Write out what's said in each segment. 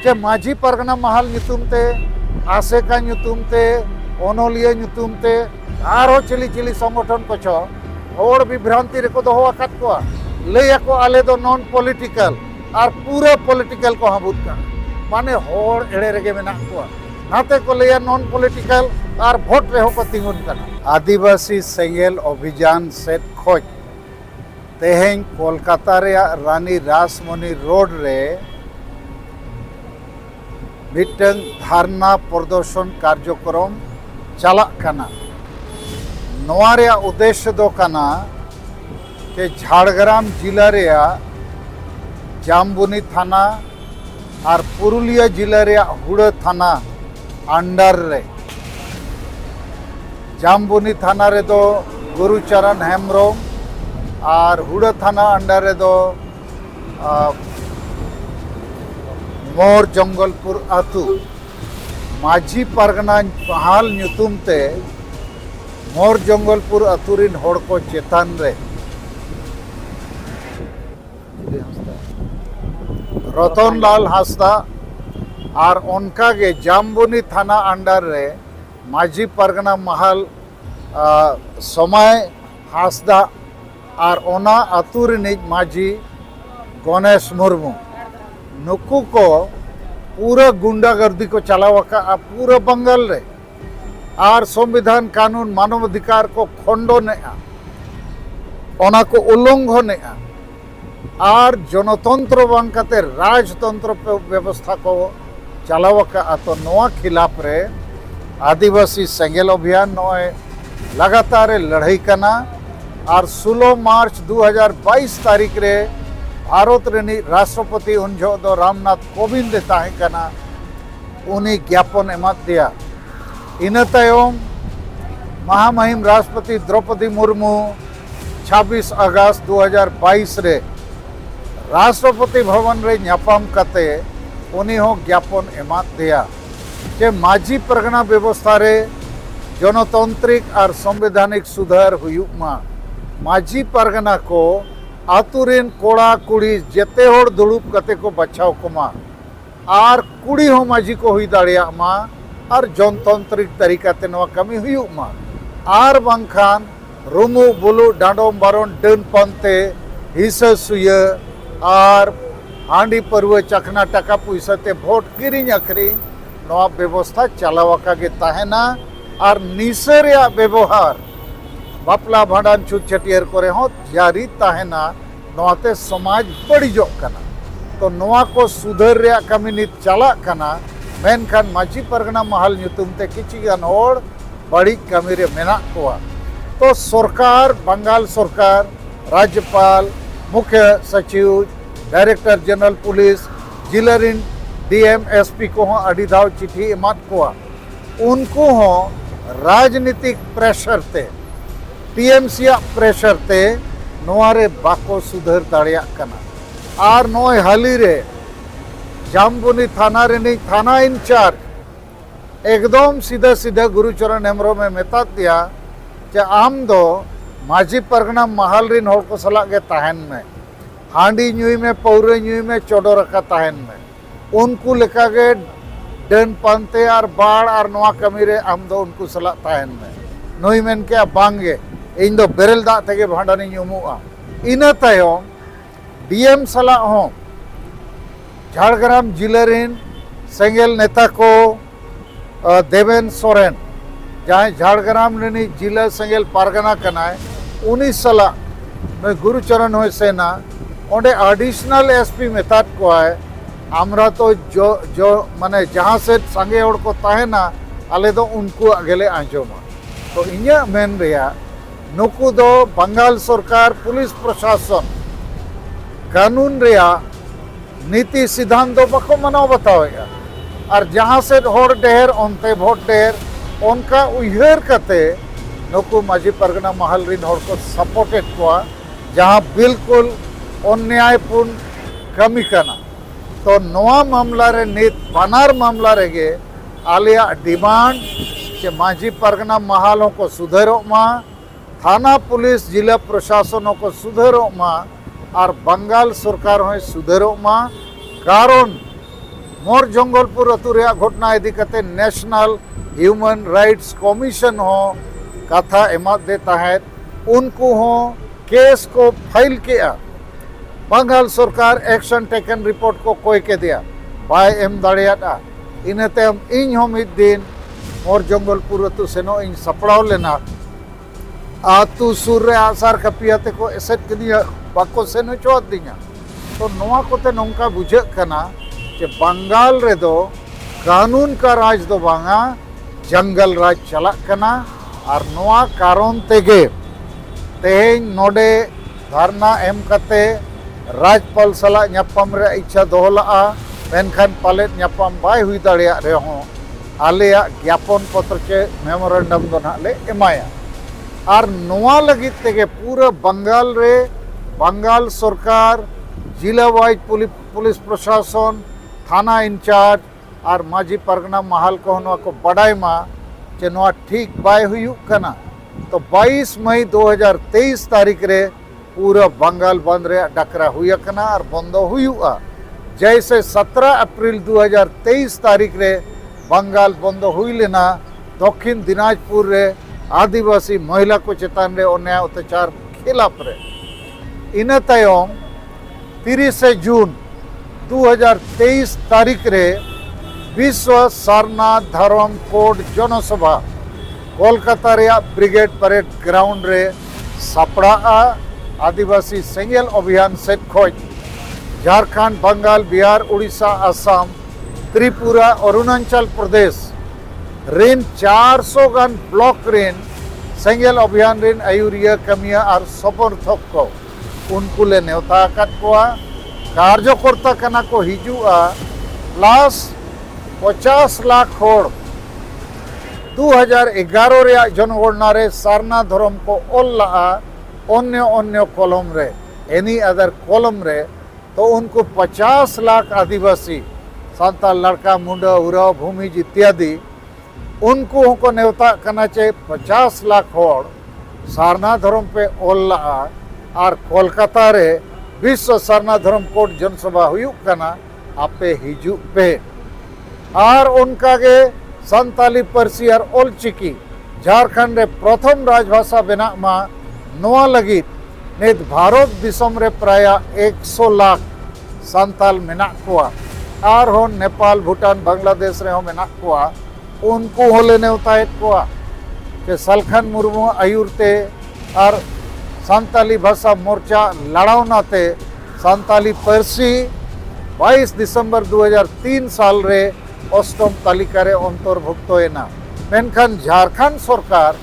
चे माझी परगना महल ᱧᱩᱛᱩᱢ आसेका ᱧᱩᱛᱩᱢ ओनोलिया ᱧᱩᱛᱩᱢ आरो चिली चिली संगठन को छो और विभ्रांति रे को दोहो आकात को लैया को आले दो नॉन पॉलिटिकल और पूरा पॉलिटिकल को हाबुत का माने होड़ एड़े रेगे मेना को नाते को लैया नॉन पॉलिटिकल और भोट रे हो को तिंगुन कना आदिवासी सेंगेल अभियान सेट खोज तेहें कोलकाता रे रानी रासमणी रोड रे मिटन धारणा प्रदर्शन कार्यक्रम चला कना नोआ रे उद्देश्य दो कना के झाड़ग्राम जिला रे जामबुनी थाना और पुरुलिया जिला रे हुड़ा थाना अंडर रे जामबुनी थाना रे दो गुरुचरण हेम्ब्रम और हुड़ा थाना अंडर रे दो मोर जंगलपुर आतु माझी परगना महल ᱧᱩᱛᱩᱢ ते मोर जंगलपुर आतु रिन होड़ को चेतन रे रतन लाल हांसदा और उनका के जामबुनी थाना अंडर रे माझी परगना महल समय हांसदा और ओना आतु रिनिज माझी गणेश मुर्मू नुकु को पूरा गुंडागर्दी को चलावका पूरा बंगाल रे और संविधान कानून मानवाधिकार को खंडन ओना को उल्लंघन और जनतंत्र बांग कते राजतंत्र व्यवस्था को चलावका तो नोआ खिलाफ रे आदिवासी सेंगेल अभियान नोए लगातार लड़ाई करना और 16 मार्च 2022 तारीख रे भारत रेनी राष्ट्रपति उन जो दो रामनाथ कोविंद ताहे कना उनी ज्ञापन एमत दिया इन तायम महामहिम राष्ट्रपति द्रौपदी मुर्मू 26 अगस्त 2022 रे राष्ट्रपति भवन रे ᱧᱟᱯᱟᱢ कते उनी हो ज्ञापन एमत दिया जे माझी परगना व्यवस्था रे जनतांत्रिक और संवैधानिक सुधार हुयुक मा माझी परगना को आतुरेन कोड़ा कुड़ी जेते होड़ दुड़ुब कते को बचाव कोमा और कुड़ी हो माझी को हुई दाड़िया मा और जनतांत्रिक तरीका ते नवा कमी हुयुक मा और बांखान रुमु बुलु डांडोम बारोन डन पंते हिस्सा सुय और हांडी परवे चखना टका पैसा ते वोट किरिंग अखरी नवा व्यवस्था चलावका के ताहेना और निसरिया व्यवहार बापला भांडान छूट छटियर करे हो जारी ताहेना नोते समाज बड़ीजोग कना तो नोआ को सुधर रे कमी नित चला कना मेनखान माझी परगना महल ᱧᱩᱛᱩᱢ ते किछि गान होड़ बड़ी कमी रे मेना कोआ तो सरकार बंगाल सरकार राज्यपाल मुख्य सचिव डायरेक्टर जनरल पुलिस जिला रिन डीएम एसपी को हो अड़ी दाव चिट्ठी एमत कोआ उनको हो राजनीतिक प्रेशर ते टीएमसी प्रेशर ते नोआरे बाको सुधर दाड़िया कना और नोय हाली रे जामबुनी थाना रे थाना इंचार्ज एकदम सीधा सीधा गुरुचरण हेम्ब्रम में मेता दिया जे आम दो माझी परगना महल रिन होड़ को सला के ताहन में हांडी ᱧᱩᱭ में पौरे ᱧᱩᱭ में चोडोर का ताहन में उनको लेका के डन पानते और बाढ़ और नोआ कमी रे आम दो उनको सला ताहन में नोई मेन के बांगे इन दो बेरल दा तेगे भांडानी ᱧᱩᱢᱩᱜᱼᱟ इन तायम डीएम सला हो झाड़ग्राम जिला रिन सेंगेल नेता को देवेन सोरेन जहाँ झाड़ग्राम रिनी जिला सेंगेल पारगना कनाय उनी सला मैं गुरुचरण हो सेना ओंडे एडिशनल एसपी मेथड को है आमरा तो जो माने जहाँ से संगे होड़ को ताहेना आले दो उनको अगले आंजोमा तो इन्या मेन रिया नुकु दो बंगाल सरकार पुलिस प्रशासन कानून रिया नीति सिद्धांत दो बको मनाव बतावेगा और जहाँ से होड़ ढेर उनते वोट ढेर उनका उयहर कते नुकु माझी परगना महल रिन होड़ को सपोर्टेड को जहाँ बिल्कुल अन्यायपूर्ण कमी करना तो नोआ मामला रे नित बानार मामला रेगे आलिया डिमांड के माझी परगना महलों को सुधरो मा थाना पुलिस जिला प्रशासनों को सुधरो मा और बंगाल सरकार हो सुधरो मा कारण मोर जंगलपुर अतु रे घटना इदी कते नेशनल ह्यूमन राइट्स कमीशन हो कथा एमा दे ताहेत उनको हो केस को फाइल किया बंगाल सरकार एक्शन टेकन रिपोर्ट को कोई के दिया बाय एम दाड़ियादा इनते हम इन हो मिद दिन मोर जंगलपुर अतु सेनो इन सपड़ाव लेना आतु सुर रे आसार कपियाते को एसेट कदिया बाको सेनो चोत दिया तो नोआ कोते नोंका बुझे कना कि बंगाल रे दो कानून का राज दो बांगा जंगल राज चला कना और नोआ कारण तेगे तेहें नोडे धारणा एम कते राजपाल सला न्यापाम रे इच्छा दोहला मेनखान पालेट न्यापाम बाय हुई दाड़िया रे हो आलेया ज्ञापन पत्र के मेमोरेंडम दो ना ले एमाया और नोआ लगित तेगे पूरा बंगाल रे बंगाल सरकार जिला वाइज पुलिस प्रशासन थाना इंचार्ज और माजी परगना महाल को बड़ाई मा जे नोआ ठीक बाय हुई कना तो 22 मई 2023 तारीख रे पूरा बंगाल बंद रे डकरा हुई कना और बंद हुआ जैसे 17 अप्रैल 2023 तारीख रे बंगाल बंद हुई लेना दक्षिण दिनाजपुर रे आदिवासी महिला को चेतान रे अन्याय अत्याचार खिलाफ रे इन तायम 30 जून 2023 तारीख रे विश्व सारनाथ धर्म कोड जनसभा कोलकाता रे ब्रिगेड परेड ग्राउंड रे सापड़ा आदिवासी सेंगेल अभियान सेट खोज झारखंड बंगाल बिहार उड़ीसा आसाम त्रिपुरा अरुणाचल प्रदेश रेन 400 गान ब्लॉक रेन सेंगेल अभियान रेन आयुरिया कमिया और समर्थक को उनको ले नेवता को कार्यकर्ता कना को हिजुआ प्लस 50 लाख होड़ 2011 रे जनगणना रे सारना धर्म को ओल लहा अन्य अन्य कॉलम रे एनी अदर कॉलम रे तो उनको 50 लाख आदिवासी सांताल लड़का मुंडा उराव भूमिज इत्यादि उनको को नेवता करना चाहिए 50 लाख होड़ सारना धर्म पे ओल लहा और कोलकाता रे विश्व सारना धर्म कोड जनसभा हुई कना आपे हिजू पे और उनका के संताली परसी और ओलचिकी झारखंड रे प्रथम राजभाषा बना मा नोआ लगी नित भारत दिसम रे प्राय 100 लाख संताल मेना कोआ और हो नेपाल भूटान बांग्लादेश रे हो मेना कोआ उनको होले नेवतायत कोआ के सलखन मुर्मू आयुरते और संताली भाषा मोर्चा लड़ावनाते संताली परसी 22 दिसंबर 2003 साल रे अष्टम तालिका रे अंतर्भुक्त होना मेनखान झारखंड सरकार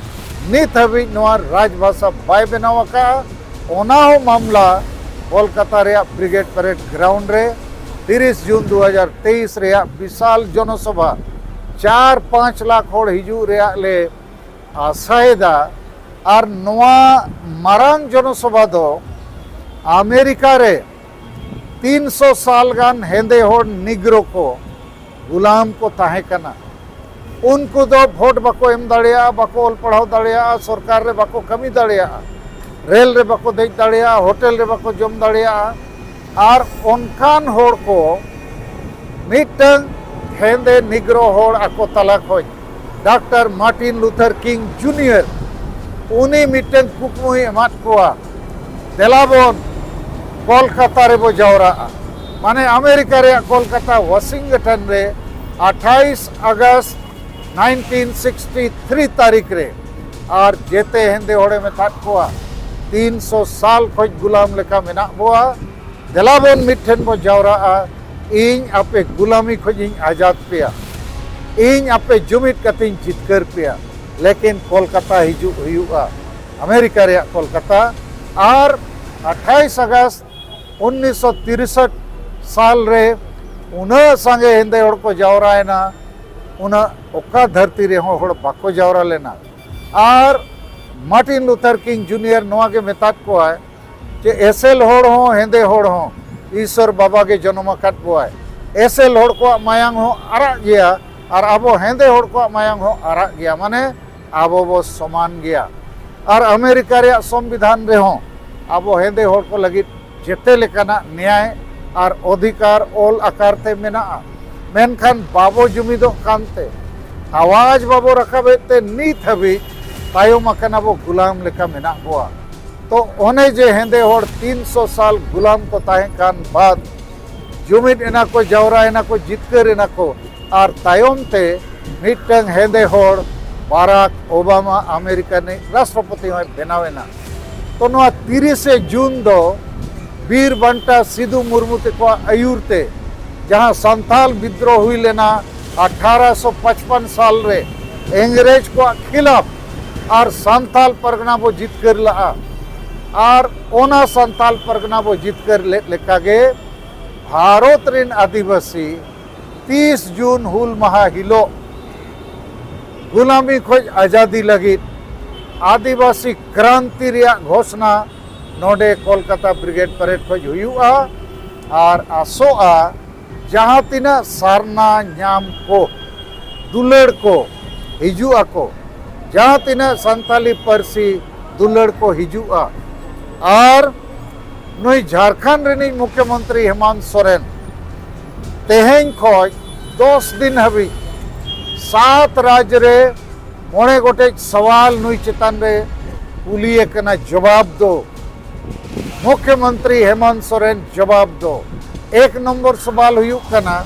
नित हबी नोआ राजभाषा बाय बनावा का ओना हो मामला कोलकाता रे ब्रिगेड परेड ग्राउंड रे 30 जून 2023 रे विशाल जनसभा 4-5 लाख होड़ हिजू रे ले आशायदा और नोआ मारांग जनसभा दो अमेरिका रे 300 साल गान हेंदे होड़ निग्रो को गुलाम को ताहे कना उनको दो वोट बाको एम दाड़िया बाको ओल पढ़ाव दाड़िया सरकार रे बाको कमी दाड़िया रेल रे बाको देख दाड़िया होटल रे बाको जम दाड़िया और उनकान होड़ को मिटन हेंदे निग्रो होड़ आको तला खोज doctor Martin Luther king junior उनी मिटन कुकमुही एमात कोआ देलाबोन कोलकाता रे बो जावरा माने अमेरिका रे कोलकाता वाशिंगटन रे 28 अगस्त 1963 तारीख रे और जेते हेंदे होड़े में थाट कोआ 300 साल खोज गुलाम लेका मेना बोआ देलाबोन मिठन बो जावरा इन आपे गुलामी खोज इन आजाद पिया इन आपे जुमित कतिन जितकर पिया लेकिन कोलकाता हिजू हुआ अमेरिका रे कोलकाता और 28 अगस्त 1963 साल रे उना संगे हिंदे होड़ को जावरा है ना उना ओका धरती रे होड़ बाको जावरा लेना और मार्टिन लूथर किंग जूनियर नोआ के मेतात को है कि एसेल होड़ हो हिंदे होड़ हो ईश्वर बाबा के जन्म काट को है एसेल होड़ को मायांग हो आरा गया और अबो हिंदे होड़ को मायांग हो आरा गया माने अबो वो समान गया और अमेरिका रे संविधान रे हो अबो हिंदे होड़ को लगी जेते लेकाना न्याय और अधिकार ओल आकार ते मेना मेनखान बाबो जुमिदोग कानते आवाज बाबो रखाबेते नीत हबी तायम आकना बो गुलाम लेका मेना बोआ। तो ओने जे हेंदे होड़ 300 साल गुलाम को ताहे कान बाद जुमिद एना को जावरा एना को जितकर एना को और तायम ते मिटंग हेंदे होड़ बाराक ओबामा अमेरिका ने राष्ट्रपति होय बेनावेना। तो नोआ 30 जून दो वीर बंटा सिद्धू मुर्मू ते को आयुरते जहां संथाल विद्रोह हुई लेना 1855 साल रे अंग्रेज को खिलाफ और संथाल परगना बो जीत कर ला और ओना संथाल परगना बो जीत कर लेकागे भारत रिन आदिवासी 30 जून हुल माहा हिलो गुलामी खोज आजादी लगी आदिवासी क्रांति रिया घोषणा नोडे कोलकाता ब्रिगेड परेड खोज हुआ और आसोआ जहाँ तीना सारना नाम को दुलड़ को हिजुआ को जहाँ तीना संताली परसी दुलड़ को हिजुआ और नुई झारखंड रिनी मुख्यमंत्री हेमंत सोरेन तेहें खोज 10 दिन हबी 7 राज्य रे 9 गोटे सवाल नुई चेतान रे कुलिए कना जवाब दो मुख्यमंत्री हेमंत सोरेन जवाब दो। 1 नंबर सवाल हुई कना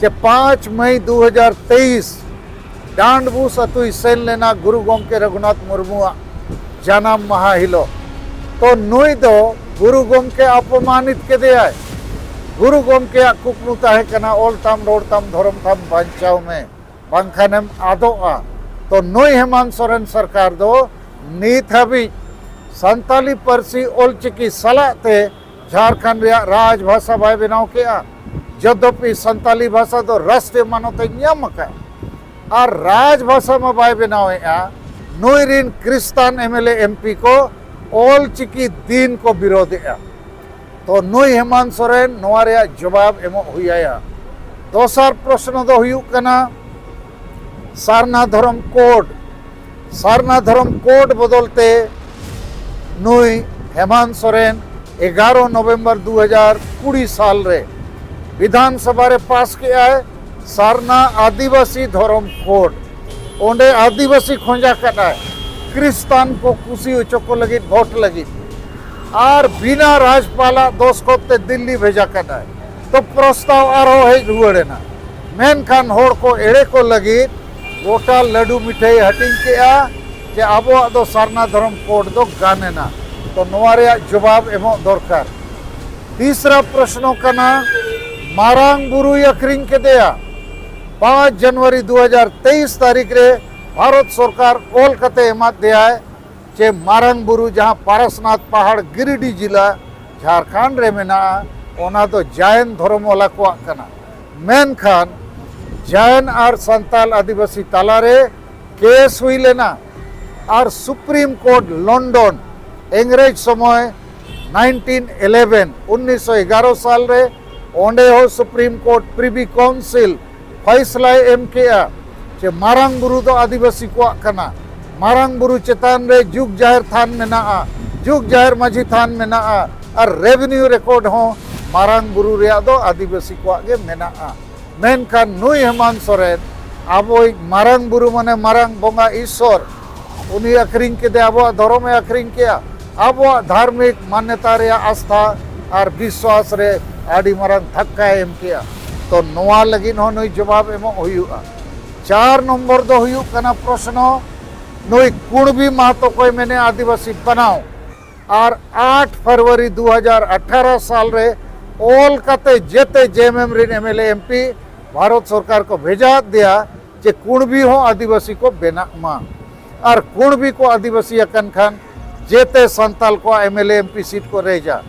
जे 5 मई 2023 डांडबूस अतु सेन लेना गुरु गोमके रघुनाथ मुर्मू जन्म माहा हिलो तो नुई दो गुरु गोमके अपमानित के दे आए गुरु गोमके कुकमु ताहे कना ओलताम रोडताम धर्मताम बांचाव में बांखानेम आदोआ। तो नुई हेमंत सोरेन सरकार दो नीत हबी संताली परसी ओलचिकी सलाते झारखंड रिया राजभाषा बाय बनाव किया यद्यपि संताली भाषा दो राष्ट्रीय मान्यता नियम का और राजभाषा में बाय बनावेआ नुई रिन क्रिस्तान एमएलए एमपी को ओलचिकी दिन को विरोधेआ। तो नुई हेमंत सोरेन नोआ रिया जवाब एमो हुइया। दोसर प्रश्न दो हुयुक कना सारना धर्म कोड बदलते नुई हेमंत सोरेन 11 नवंबर 2020 साल रे विधानसभा रे पास किया है सारना आदिवासी धर्म कोड ओंडे आदिवासी खोजा कटा है क्रिस्तान को कुशी उचको लगी वोट लगी और बिना राजपाला दोस्कोते दिल्ली भेजा कटा है। तो प्रस्ताव आरो है रुआड़ेना मेनखान होड़ को एड़े को लगी गोटा लड्डू मिठाई हटिंग किया जे आबो दो सारना धर्म कोड दो गानेना। तो नोआ रे जवाब एमो दरकार। तीसरा प्रश्नों का ना मारांग बुरु अखरिंग के दिया 5 जनवरी 2023 तारीख रे भारत सरकार कोलकाता एमात दिया है जे मारांग बुरु जहाँ पारसनाथ पहाड़ गिरिडीह जिला झारखंड रे मेना ओना तो जैन धर्म वाला को कना मेनखान जैन और संताल आदिवासी तालारे केस हुई लेना और सुप्रीम कोर्ट लंदन अंग्रेज समय 1911 साल रे ओंडे हो सुप्रीम कोर्ट प्रिवी काउंसिल फैसला एम किया जे मारांग बुरु दो आदिवासी को कना मारांग बुरु चेतान रे जुग जाहिर थान मेना जुग जाहिर माझी थान मेना और रेवेन्यू रिकॉर्ड हो मारांग बुरु रे दो आदिवासी को गे मेना मेनखान नुई हेमंत सोरेन आबो मारांग बुरु माने मारांग बोंगा ईश्वर उनी अखरिंग के दे आबो धर्म अखरिंग किया आबो धार्मिक मान्यता रे आस्था और विश्वास रे आड़ी मारांग धक्का एम किया। तो नोआ लगिन हो नुई जवाब एमो हुयुआ। 4 नंबर दो हुयुक कना प्रश्न नुई कुणबी महतो कोई मैंने आदिवासी बनाओ और 8 फरवरी 2018 साल रे ओलकाते जेते जेएमएम रिन एमएलए एमपी भारत सरकार को भेजा दिया जे कुणबी हो आदिवासी को बेना मा और कुणबी को आदिवासी अकन खान जेते संताल को एमएलए एमपी सीट को रह जा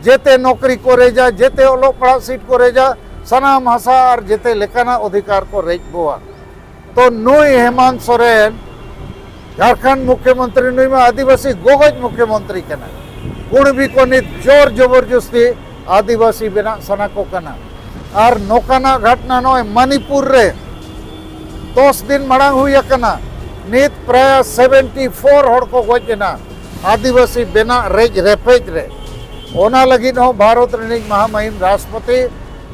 जेते नौकरी को रह जा जेते ओलो पढ़ा सीट को रह जा सनाम हसा और जेते लेखाना अधिकार को रेज बोआ। तो नुई हेमंत सोरेन झारखंड मुख्यमंत्री नुई में आदिवासी गोगज मुख्यमंत्री कना कुणबी को नित जोर जबरदस्ती आदिवासी बेना सना को कना और नौकाना घटना नोय मणिपुर रे 10 दिन मड़ांग हुई कना नित प्राय 74 हड़ को गोजना आदिवासी बेना रेज रेपेज रे ओना लगी हो भारत रिनिक महामहिम राष्ट्रपति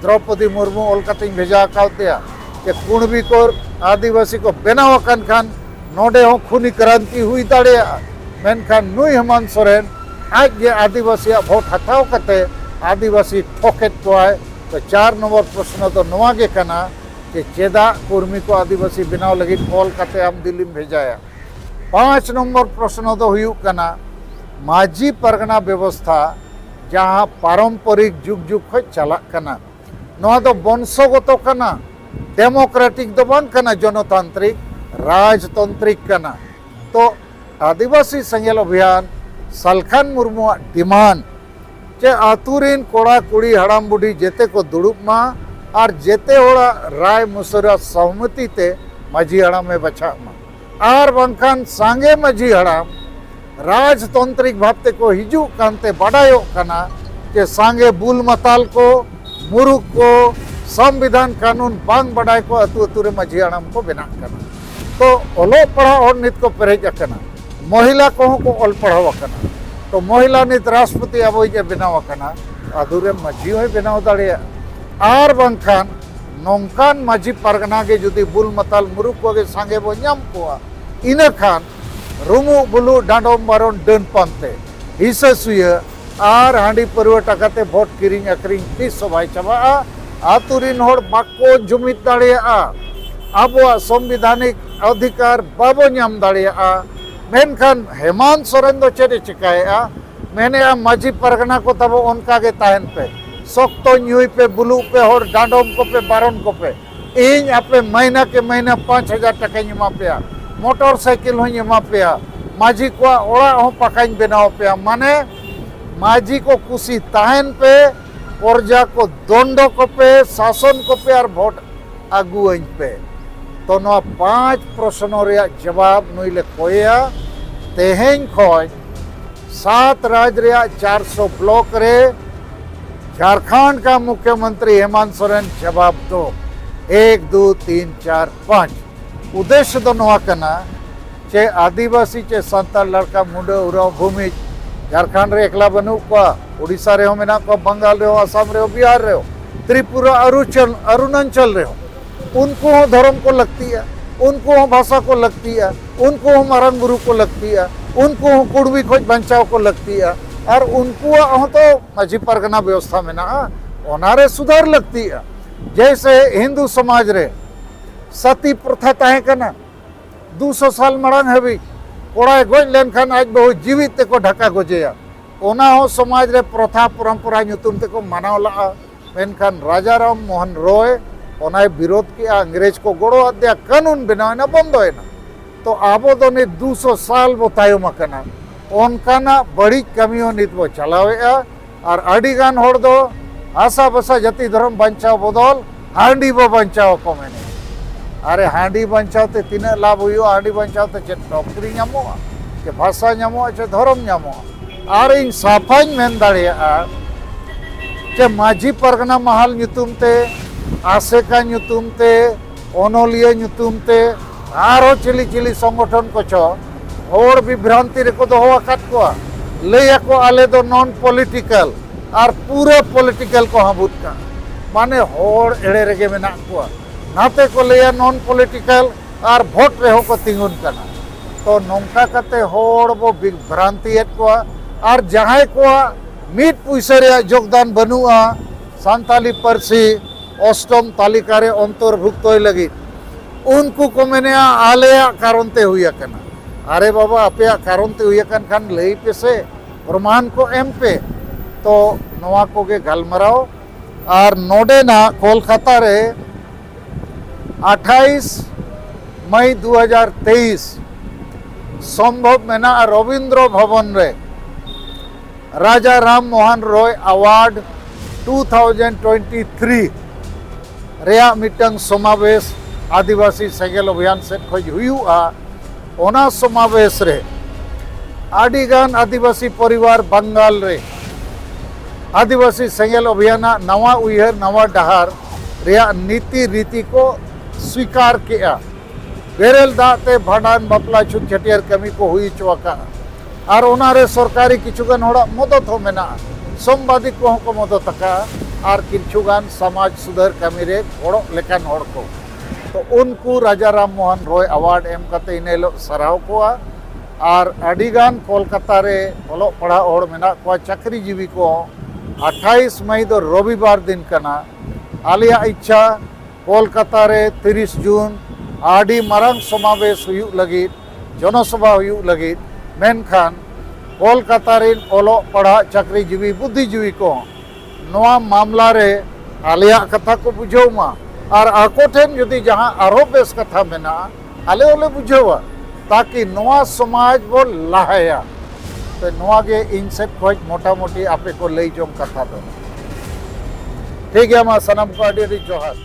द्रौपदी मुर्मू ओलकाती भेजा काउतिया कि कुणबी को आदिवासी को बनाव अकान खान नोडे हो खूनी क्रांति हुई दाड़े मेनखान नुई हेमंत सोरेन आज जे आदिवासी भोट हटाव कते आदिवासी ठोकेत कोआय। तो 4 नंबर प्रश्न तो नवा गे कना कि चेदा कुर्मी को आदिवासी बनाव लगी कॉल कते हम दिल्ली में भेजाया। 5 नंबर प्रश्न तो हुई कना माझी परगना व्यवस्था जहाँ पारंपरिक जुग जुग खो चला कना नवा तो वंशगत कना डेमोक्रेटिक दो बांग कना जनतांत्रिक राजतांत्रिक कना। तो आदिवासी संगेल अभियान सलखान मुर्मू डिमांड चे आतुरीन कोड़ा कुड़ी हड़ाम बुढ़ी जेते को दुड़ुब मा और जेते होड़ा राय मुसरा सहमति ते माझी हड़ाम में बचा मा और बंखान सांगे माझी हड़ाम राजतांत्रिक भावते को हिजू कांते बड़ायो कना के सांगे बुल मताल को मुरुक को संविधान कानून बांग बड़ाई को अतु अतुरे माझी हड़ाम को बिना कना। तो ओलो पढ़ा और नित को पेरेज अकना महिला को ऑल पढ़ाव कना। तो महिला नित राष्ट्रपति अब बनाव कना अधूरे माझी हो बनाव दाड़े और बंखान नौकान माझी परगना के जुदी बुल मताल मुरुक को सांगे बो नाम को इना खान रुमु बुलु डांडोम बारोन डन पानते हिस्सा सुया और हांडी परवा टकाते भोट किरिंग अक्रिंग तीस सबाई चबा आतुरीन होड़ बाको जुमित दाड़े अब संविधानिक अधिकार बाबो नाम दाड़े मेनखान हेमंत सोरेन दो चेरे चिकाया मैंने माझी परगना को तब उनका के ताहन पे सोक्तो न्यूई पे बुलू पे और डांडोम को पे बारोन को पे इन आपे महीना के महीना 5,000 टका एमा पे मोटरसाइकिल हो एमा पे माझी को ओड़ा हो पकाई बनाव पे माने माझी को कुशी ताहन पे प्रजा को दंडो को पे शासन को पे और वोट आगुआइन पे। तो 5 प्रश्नों रे जवाब नुईले कोया तेहें खोज 7 राज्य रे 400 ब्लॉक रे झारखंड का मुख्यमंत्री हेमंत सोरेन जवाब दो 1 2 3 4 5 उद्देश्य दो नवा कना चे आदिवासी चे संताल लड़का मुंडे उराव भूमि झारखंड रे एकला बनू को उड़ीसा रे हो मेना को बंगाल रे हो असम रे हो बिहार रे हो त्रिपुरा अरुणाचल रे हो उनको हो धर्म को लगती है उनको हो भाषा को लगती है उनको हो मरण गुरु को लगती है उनको हो कुड़वी खोज बंचाव को लगती है और उनको हो तो माझी परगना व्यवस्था में ना ओनारे सुधार लगती है। जैसे हिंदू समाज रे सती प्रथा ताहे कना 200 साल मड़ांग है भी कोड़ा गोज लेन खान आज बहु जीवित ते को ढका गोजेया ओना हो समाज रे प्रथा परंपरा नुतुम ते को मनाव ला मेनखान राजा राम मोहन रॉय ओनाय विरोध किया अंग्रेज को गोड़ो अद्या कानून बनाना बंद है ना। तो आबो तो ने 200 साल वो तायो मकना ओनकाना बड़ी कमियों नित वो चलावे और अड़ीगान होड़ दो आशा बसा जति धर्म बंचाव बदल हांडी बो बंचाव को मैंने अरे हांडी बंचाव ते तीन लाभ हुई हांडी बंचाव ते नौकरी नामो के भाषा नामो चे धर्म नामो और इन साफाई मेन दाड़िया चे माझी परगना महल नुतुम ते आसेका नुतुम ते ओनोलिया नुतुम ते आरो चिली चिली संगठन को छो होड़ विभ्रांति रे को दो हो अकात को ले को आले दो नॉन पॉलिटिकल और पूरे पॉलिटिकल को हाबुत का माने होड़ एड़े रेगे मेना को नाते को ले नॉन पॉलिटिकल और वोट रे हो को तिंगुन कना। तो नौका कते होड़ वो विभ्रांति को और जहां को मीट पुइसे रे योगदान बनुआ सांताली परसी अष्टम तालिका रे अंतर्भुक्त होय लगी उनको को मैंने आले कारण ते हुई कना अरे बाबा अपे कारण ते हुई कन खान लई पे से प्रमाण को एम पे। तो नवा को के गलमराव और नोडे ना कोलकाता रे 28 मई 2023 संभव में ना रविंद्र भवन रे राजा राम मोहन रॉय अवार्ड 2023 रेया मिटंग समावेश आदिवासी सेंगेल अभियान से खोज हुआ ओना समावेश रे आदिगान आदिवासी परिवार बंगाल रे आदिवासी सेंगेल अभियान नवा उयहर नवा डहार रेया नीति रीति को स्वीकार किया बेरेल दाते भांडान बापला छुट छटियार कमी को हुई चुका और ओना रे सरकारी किचुगन होड़ा मदद हो मेना संवादिक को मदद का और किछुगान समाज सुधार कामी रे गड़ो लेकान हड़ को तो उनको राजा राम मोहन रॉय अवार्ड एम कते इन हिलो सराव कोआ और अडिगान कोलकाता रे ओलो पढ़ा हड़ मेना को चाकरी जीवी को 28 मई दो रविवार दिन कना आलिया इच्छा कोलकाता रे 30 जून आडी मारांग समावेश हुयुग लगित जनसभा हुयुग लगित मेनखान कोलकाता रे ओलो पढ़ा चाकरी जीवी बुद्धिजीवी को नोआ मामला रे आलिया कथा को बुझावमा और आको ठेन यदि जहाँ आरो बेस कथा मेना आले ओले बुझावा ताकि नोआ समाज बो लाहाया तो नोआ गे इन सेट खोज मोटा मोटी आपे को लई जोंग कथा दो ठीक है मा सनम को अडी जोहार।